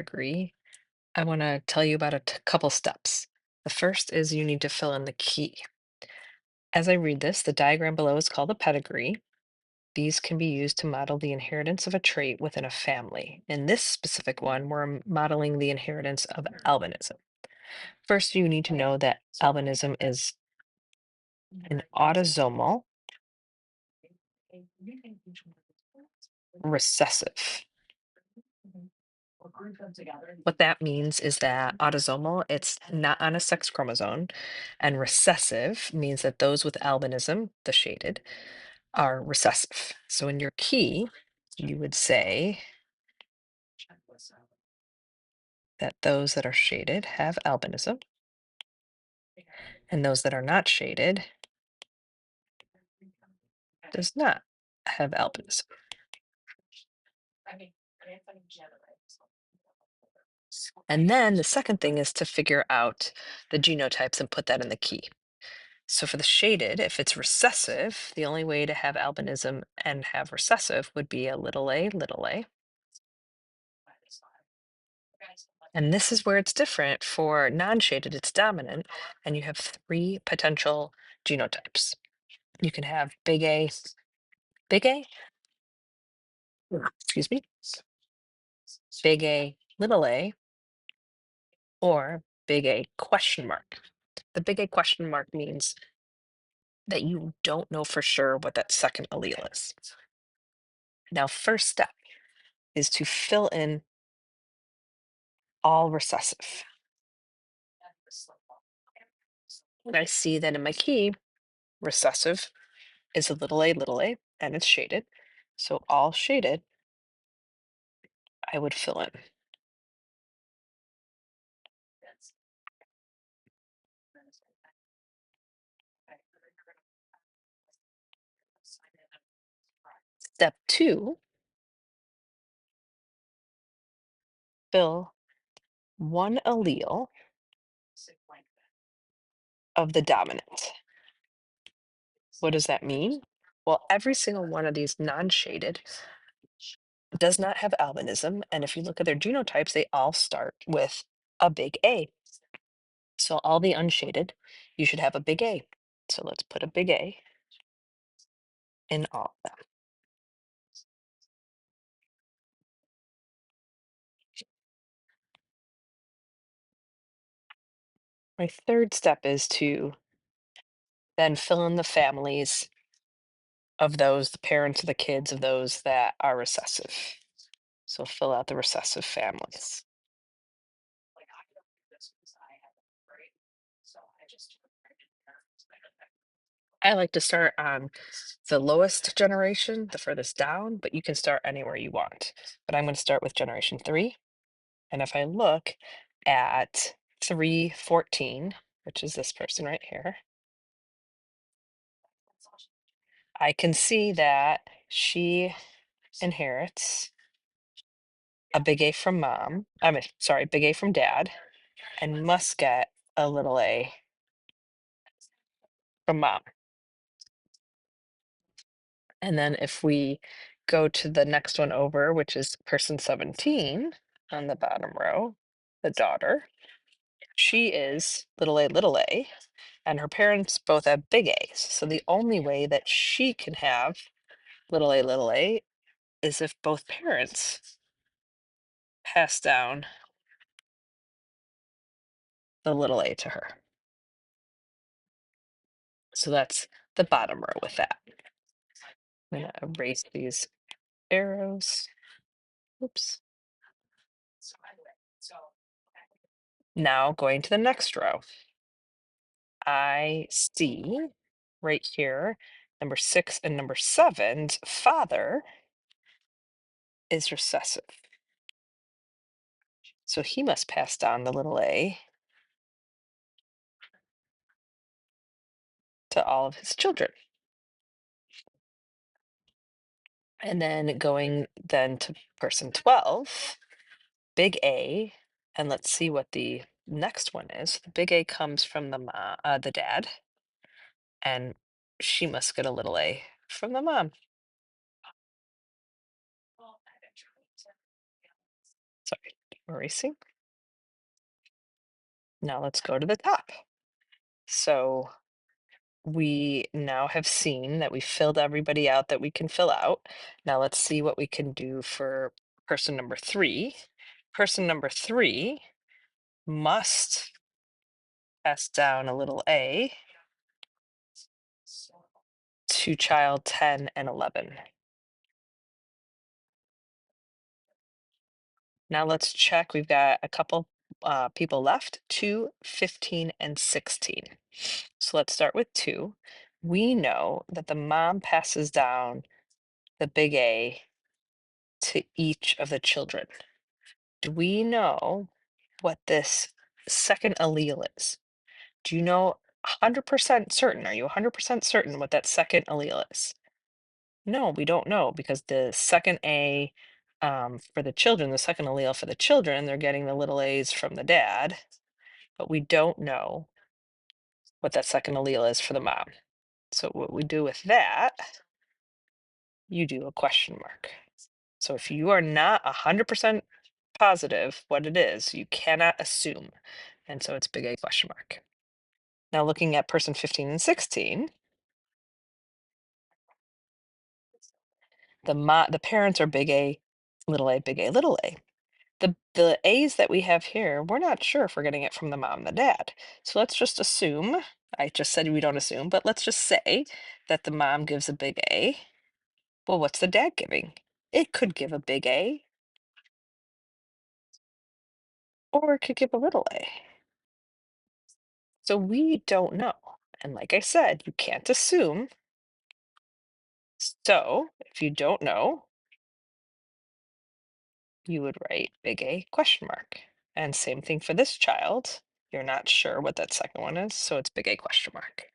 Pedigree, I want to tell you about a couple steps. The first is you need to fill in the key. As I read this, the diagram below is called a pedigree. These can be used to model the inheritance of a trait within a family. In this specific one, we're modeling the inheritance of albinism. First, you need to know that albinism is an autosomal recessive. What that means is that autosomal, it's not on a sex chromosome, and recessive means that those with albinism, the shaded, are recessive. So in your key, you would say that those that are shaded have albinism, and those that are not shaded does not have albinism. And then the second thing is to figure out the genotypes and put that in the key. So for the shaded, if it's recessive, the only way to have albinism and have recessive would be a little a, little a. And this is where it's different. For non-shaded, it's dominant, and you have three potential genotypes. You can have big A, excuse me, big A, little a, or big A question mark. The big A question mark means that you don't know for sure what that second allele is. Now, first step is to fill in all recessive. And I see that in my key, recessive is a, and it's shaded. So all shaded, I would fill in. Step two, fill one allele of the dominant. What does that mean? Well, every single one of these non-shaded does not have albinism, and if you look at their genotypes, they all start with a big A. So all the unshaded, you should have a big A. So let's put a big A in all of them. My third step is to then fill in the families of those, the parents of the kids of those that are recessive. So fill out the recessive families. I like to start on the lowest generation, the furthest down, but you can start anywhere you want. But I'm going to start with generation 3. And if I look at 314, which is this person right here, I can see that she inherits a big A from mom. I mean, sorry, big A from dad, and must get a little a from mom. And then if we go to the next one over, which is person 17 on the bottom row, the daughter, she is little a, and her parents both have big A's. So the only way that she can have little a is if both parents pass down the little a to her. So that's the bottom row with that. I'm going to erase these arrows. Oops. Now going to the next row. I see right here, number 6 and number 7's father is recessive. So he must pass down the little a to all of his children. And then going then to person 12, big A, and let's see what the next one is. The big A comes from the dad, and she must get a little a from the mom. Sorry, Erasing. Now let's go to the top. So we now have seen that we filled everybody out that we can fill out. Now let's see what we can do for person number 3. Person number 3 must pass down a little a to child 10 and 11. Now let's check. We've got a couple people left, 2, 15, and 16. So let's start with 2. We know that the mom passes down the big A to each of the children. Do we know what this second allele is? Do you know 100% certain? Are you 100% certain what that second allele is? No, we don't know because the second A for the children, the second allele for the children, they're getting the little a's from the dad, but we don't know what that second allele is for the mom. So what we do with that, you do a question mark. So if you are not 100% positive what it is, you cannot assume. And so it's big A question mark. Now looking at person 15 and 16, the parents are big A, little a, big A, little a. The A's that we have here, we're not sure if we're getting it from the mom and the dad. So let's just assume, I just said we don't assume, but let's just say that the mom gives a big A. Well, what's the dad giving? It could give a big A, or it could give a little a. So we don't know. And like I said, you can't assume. So if you don't know, you would write big A question mark. And same thing for this child. You're not sure what that second one is, so it's big A question mark.